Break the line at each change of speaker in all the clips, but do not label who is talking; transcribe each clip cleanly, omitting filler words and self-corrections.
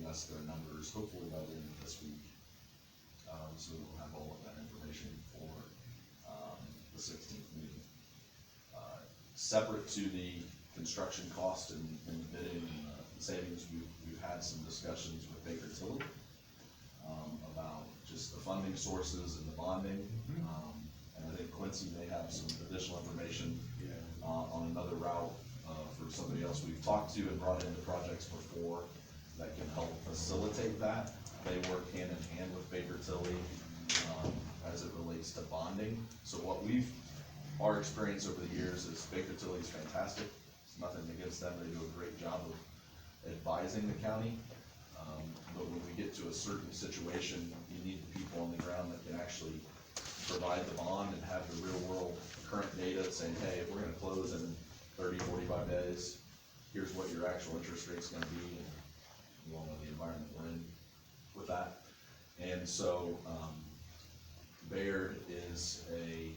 us their numbers, hopefully by the end of this week. So we'll have all of that information for, the 16th meeting. Separate to the construction cost and the bidding and the savings, we've had some discussions with Baker Tilly, about just the funding sources and the bonding. And I think Quincy may have some additional information, on another route, for somebody else we've talked to and brought into projects before that can help facilitate that. They work hand in hand with Baker Tilly, as it relates to bonding. So our experience over the years is Baker Tilly is fantastic. It's nothing against them. They do a great job of advising the county. But when we get to a certain situation, you need the people on the ground that can actually provide the bond and have the real world current data saying, hey, if we're gonna close in 30, 45 days, here's what your actual interest rate's gonna be, and you all know the environment we're in with that. And so, Baird is a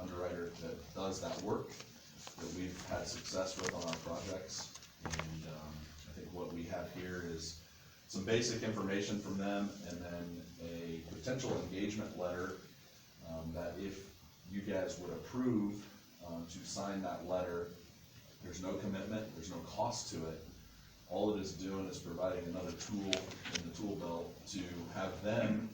underwriter that does that work, that we've had success with on our projects. And I think what we have here is some basic information from them, and then a potential engagement letter, that if you guys would approve to sign that letter, there's no commitment, there's no cost to it. All it is doing is providing another tool in the tool belt to have them,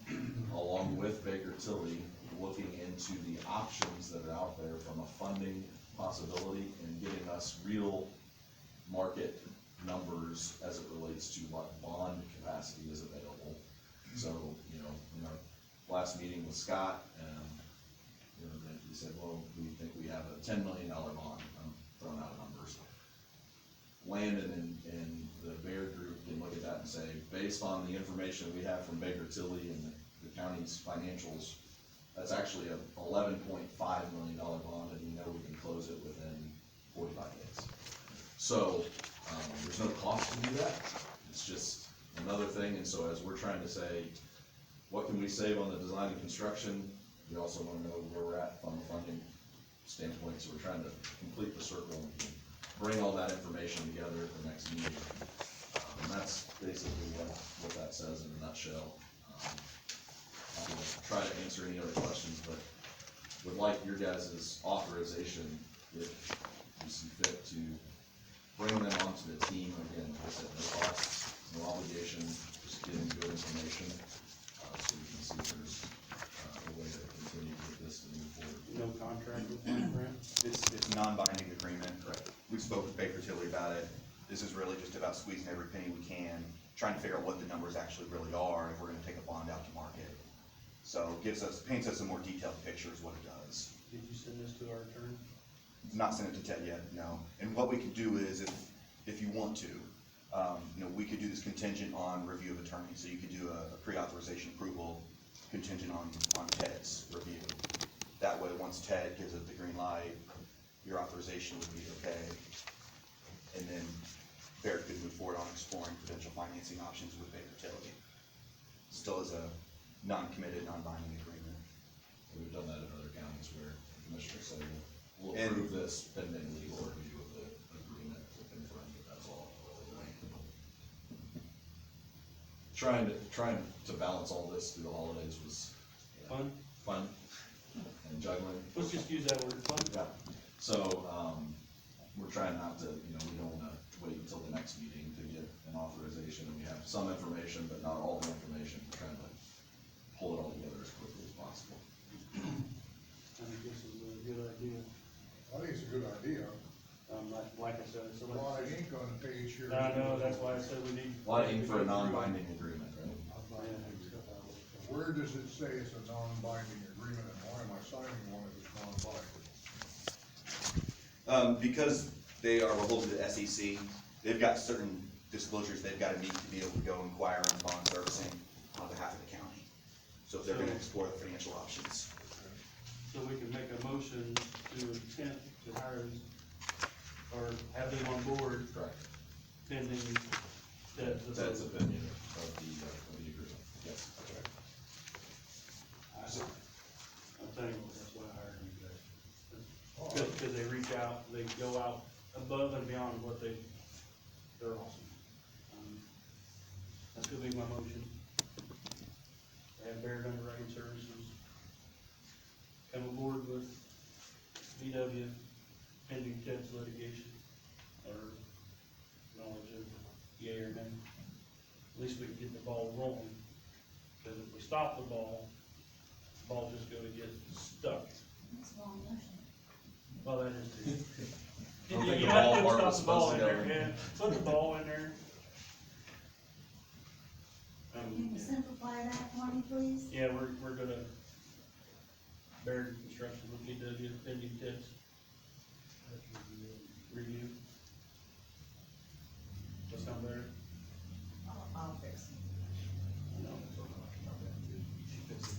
along with Baker Tilly, looking into the options that are out there from a funding possibility and getting us real market numbers as it relates to what bond capacity is available. So, in our last meeting with Scott, he said, well, we think we have a $10 million bond. I'm throwing out numbers. Landon and the Baird group can look at that and say, based on the information we have from Baker Tilly and the county's financials, that's actually a $11.5 million bond, and we know we can close it within 45 days. So, there's no cost to do that. It's just another thing. And so as we're trying to say, what can we save on the design and construction, we also want to know where we're at from a funding standpoint. So we're trying to complete the circle and bring all that information together at the next meeting. And that's basically what that says in a nutshell. I'm going to try to answer any other questions, but would like your guys' authorization, if you see fit, to bring them onto the team. Again, like I said, no cost, no obligation, just getting good information, so we can see if there's a way to continue with this to move forward.
No contract with them, Brent?
It's a non-binding agreement. Correct. We spoke with Baker Tilly about it. This is really just about squeezing every penny we can, trying to figure out what the numbers actually really are if we're gonna take a bond out to market. So paints us a more detailed picture is what it does.
Did you send this to our attorney?
Not sent it to Ted yet, no. And what we could do is, if you want to, we could do this contingent on review of attorney. So you could do a pre-authorization approval contingent on Ted's review. That way, once Ted gives it the green light, your authorization would be okay. And then Barrett could move forward on exploring potential financing options with Baker Tilly. Still as a non-committed, non-binding agreement.
We've done that in other counties where the commissioners say, we'll approve this pending legal review of the agreement to confirm that that's all. Trying to balance all this through the holidays was fun and juggling.
Let's just use that word, fun.
Yeah. So, we're trying not to, we don't wanna wait until the next meeting to get an authorization, and we have some information, but not all the information. We're trying to pull it all together as quickly as possible.
I think this is a good idea.
I think it's a good idea.
Like I said, it's
A lot of ink on the page here.
I know, that's why I said we need.
A lot of ink for a non-binding agreement, right?
Where does it say it's a non-binding agreement, and why am I signing one if it's non-binding?
Because they are beholden to the SEC, they've got certain disclosures they've got to meet to be able to go inquire on bond servicing on behalf of the county. So if they're going to explore the financial options.
So we can make a motion to attempt to hire or have them on board
Correct.
pending Ted's
Ted's opinion of the agreement. Yes.
Okay. I'm telling you what, that's why I hired you guys. Because they reach out, they go out above and beyond what they're awesome. Could be my motion. Have Baird Underwriting Services come aboard with VW pending Ted's litigation, or knowledge of yea or nay. At least we can get the ball rolling, because if we stop the ball's just gonna get stuck.
It's a long motion.
Well, that is too.
I don't
You
think the
have
ball
to
part
stop
was
the ball
supposed
in
to go
there,
in.
yeah, put the ball in there.
Can you simplify that for me, please?
Yeah, we're gonna, Baird Construction with VW pending Ted's review. That sound better?
I'll fix it.
No.
She makes us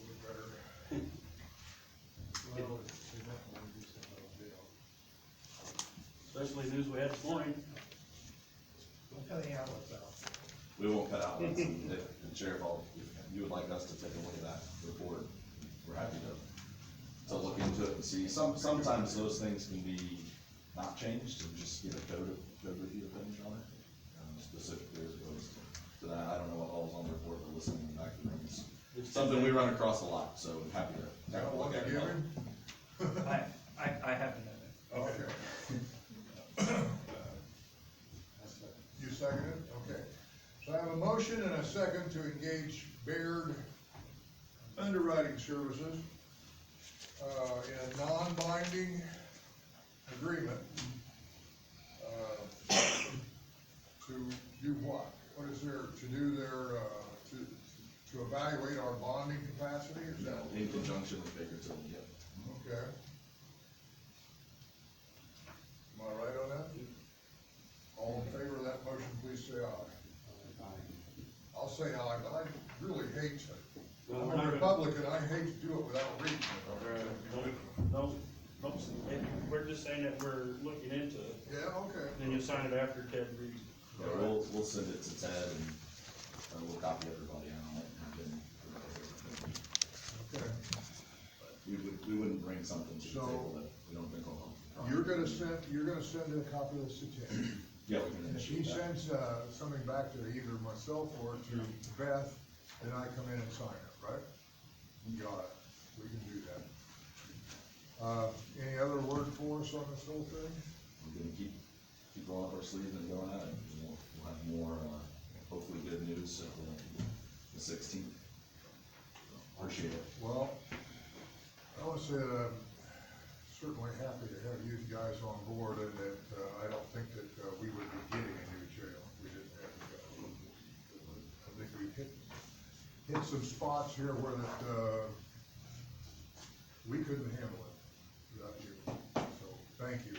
look better. Well, they definitely do something on jail.
Especially news we had this morning.
Don't cut any outlets out.
We won't cut out, if, and Sheriff, if you would like us to take a look at that report, we're happy to look into it and see. Sometimes those things can be not changed and just get a code review opinion on it, specifically as opposed to that. I don't know what all's on the report, but listening back to them is something we run across a lot, so I'm happy to
You
take a
don't
look
want to
at it.
give him?
I haven't done it.
Okay. You second it? Okay. So I have a motion and a second to engage Baird Underwriting Services, in a non-binding agreement, to do what? What is there, to do their, to evaluate our bonding capacity, is that?
In conjunction with Baker Tilly, yep.
Okay. Am I right on that? All in favor of that motion, please say aye. I'll say aye, but I really hate to.
Well,
I'm
we're
a
not gonna-
Republican, I hate to do it without reading it.
No, we're just saying that we're looking into it,
Yeah, okay.
then you'll sign it after Ted reads.
Yeah, we'll send it to Ted and we'll copy everybody on it and then.
Okay.
We wouldn't bring something to the
So-
table that we don't think will help.
You're gonna send a copy of this to Tim.
Yeah, we can
And if he
initiate that.
sends, something back to either myself or to Beth, then I come in and sign it, right? Got it. We can do that. Any other word for us on this whole thing?
We're gonna keep rolling up our sleeves and going at it. We'll have more, hopefully good news at the 16th. Appreciate it.
Well, I want to say that I'm certainly happy to have you guys on board, and that, I don't think that, we would be getting a new jail. We didn't have to go. I think we hit some spots here where that, we couldn't handle it without you. So, thank you.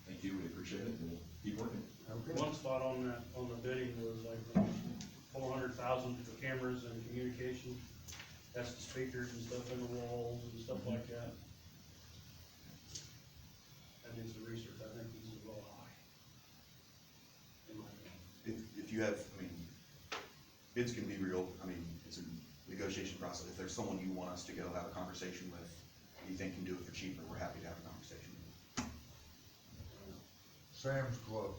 Thank you, we appreciate it, and we'll keep working.
Okay.
One spot on the bidding was like 400,000 for cameras and communication. That's the speakers and stuff in the walls and stuff like that. That needs the research, I think this is a little high. In my opinion.
If you have, I mean, bids can be real, I mean, it's a negotiation process. If there's someone you want us to go have a conversation with, you think can do it for cheaper, we're happy to have a conversation.
Sam's Club.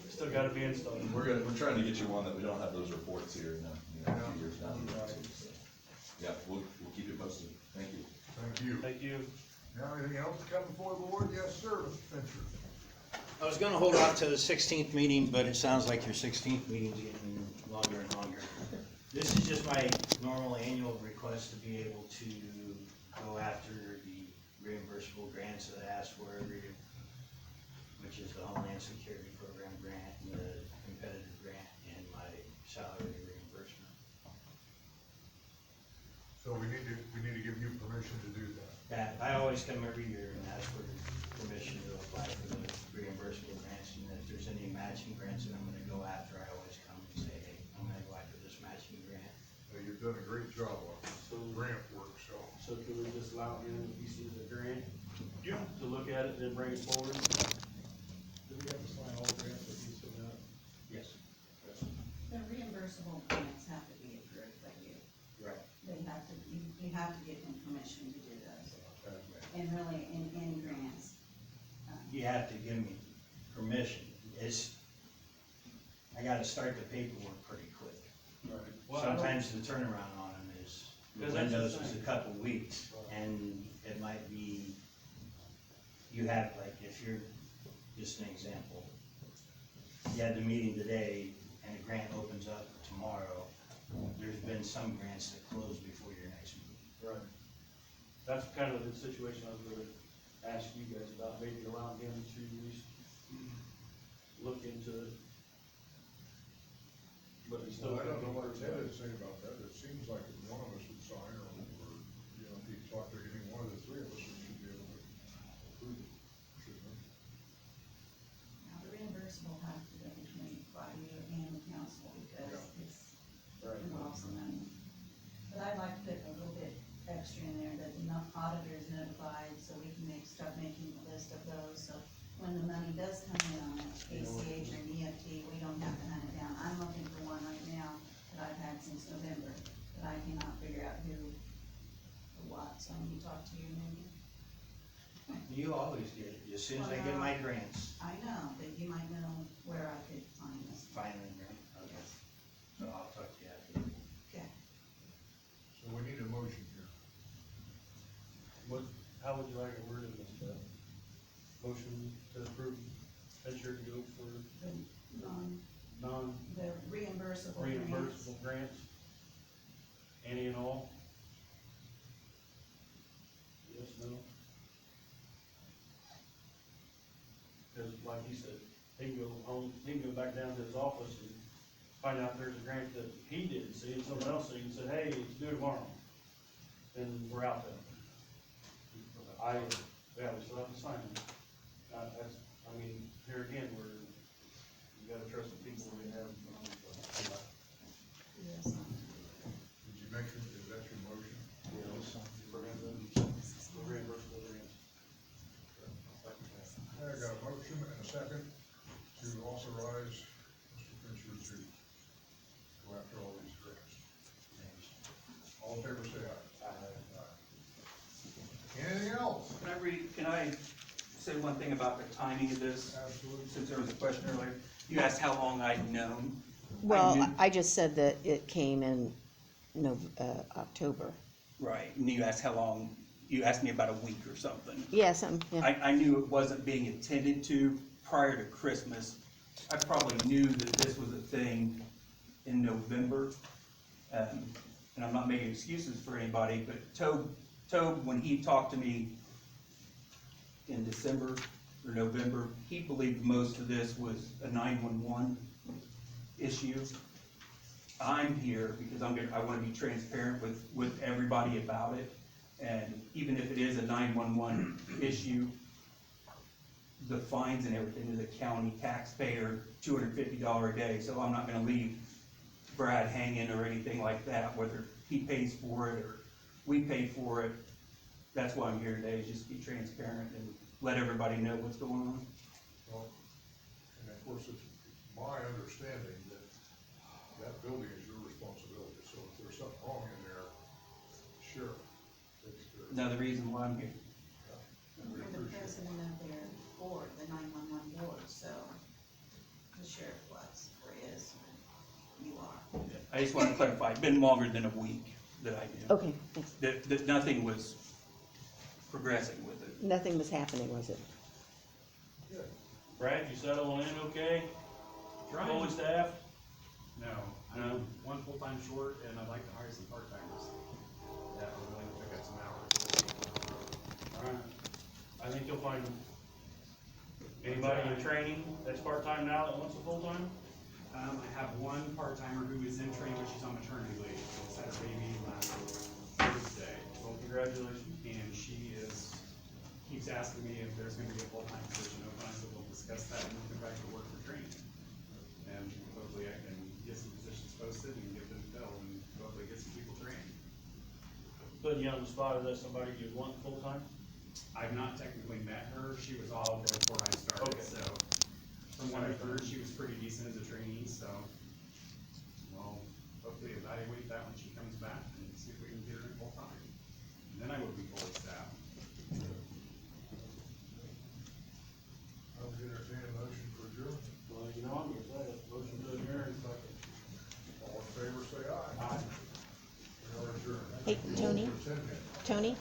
Still gotta be installed.
We're trying to get you one that we don't have those reports here in a few years down the road. So, yeah, we'll keep you posted. Thank you.
Thank you.
Thank you.
Now, anything else come before the board? Yes, sir, Mr. Fincher.
I was gonna hold out to the 16th meeting, but it sounds like your 16th meeting's getting longer and longer. This is just my normal annual request to be able to go after the reimbursable grants that I asked for every year, which is the Homeland Security Program grant, and the competitive grant, and my salary reimbursement.
So we need to give you permission to do that.
Yeah, I always come every year and ask for permission to apply for the reimbursable grants, and if there's any matching grants that I'm gonna go after, I always come and say, hey, I'm gonna go after this matching grant.
You've done a great job on
So,
grant work, so.
so can we just allow him, if he sees a grant, to look at it and bring it forward?
Do we have to sign all grants that you submit?
Yes.
The reimbursable grants have to be approved by you.
Right.
They have to, you have to give them permission to do those.
Okay.
And really, in any grants,
you have to give me permission. I gotta start the paperwork pretty quick.
Right. Well, I don't-
Sometimes the turnaround on them is, the
Because that's the
windows is a
thing.
couple weeks, and it might be, you have, like, if you're, just an example, you had the meeting today, and a grant opens up tomorrow, there's been some grants that close before your next meeting.
Right. That's kind of the situation I was gonna ask you guys about, maybe allowing him to at least look into it. But he's still.
So I don't know what Ted would say about that, it seems like if one of us would sign, or, you know, if he talked to any one of the three of us, we should be able to approve it, shouldn't we?
Now, the reimbursable has to go between by you and the council because
Yeah.
it's
Right.
involves the money. But I'd like to put a little bit extra in there that the auditor is notified, so we can start making a list of those, so when the money does come in on it, ACH or an EFT, we don't have to hunt it down. I'm looking for one right now that I've had since November, that I cannot figure out who or what, so I need to talk to you maybe.
You always get it, as soon as I get my grants,
I know, but you might know where I could find this.
finally, okay, so I'll talk to you after.
Okay.
So we need a motion here.
What, how would you like it worded, Mr. Motion to approve, venture to go for
The the reimbursable grants.
non-reimbursable grants? Any and all? Yes, no? Cause like he said, he can go home, he can go back down to his office and find out there's a grant that he didn't see and someone else see and said, hey, it's due tomorrow. Then we're out there. Yeah, we still have to sign them. That's, I mean, here again, you gotta trust the people we have.
Yes.
Did you mention, is that your motion?
For the reimbursable grants.
I got a motion and a second to authorize Mr. Fincher to go after all these grants. All in favor, say aye. Aye. Anything else?
Can I say one thing about the timing of this,
Absolutely.
since there was a question earlier? You asked how long I'd known.
Well,
knew-
I just said that it came in October.
Right, and you asked how long, you asked me about a week or something.
Yeah, yeah.
I knew it wasn't being attended to prior to Christmas. I probably knew that this was a thing in November. And I'm not making excuses for anybody, but Tobe, when he talked to me in December or November, he believed most of this was a 911 issue. I'm here because I wanna be transparent with everybody about it. And even if it is a 911 issue, the fines and everything is a county taxpayer, $250 a day, so I'm not gonna leave Brad hanging or anything like that, whether he pays for it or we pay for it. That's why I'm here today, is just be transparent and let everybody know what's going on.
Well, and of course, it's my understanding that that building is your responsibility, so if there's something wrong in there, sheriff takes care of it.
Another reason why I'm here.
And we
You're the
appreciate it.
president of their board, the 911 board, so the sheriff was, or is, you are.
I just wanna clarify, it's been longer than a week that I knew.
Okay, thanks.
That nothing was progressing with it.
Nothing was happening, was it?
Good.
Brad, you settling in okay?
Trying.
Fully staffed?
No, I'm one full-time short, and I'd like to hire some part-timers that are willing to pick up some hours.
Alright, I think you'll find them. Anybody in training that's part-time now that wants a full-time?
I have one part-timer who is in training, but she's on maternity leave, so had her baby last Thursday.
Well, congratulations.
And she keeps asking me if there's gonna be a full-time position open, I said, we'll discuss that and we'll come back to work for training. And hopefully I can get some positions posted and get them filled, and hopefully get some people trained.
Putting you on the spot, is that somebody you want full-time?
I've not technically met her, she was all before I started,
Okay.
so. From what I've heard, she was pretty decent as a trainee, so we'll hopefully evaluate that when she comes back and see if we can get her in full time. And then I would be fully staffed.
entertain a motion for adjournment.
Well, you know, I'm gonna say it, motion to adjourn.
All in favor, say aye.
Aye.
We are adjourned.
Hey, Tony?
For 10 minutes.
Tony,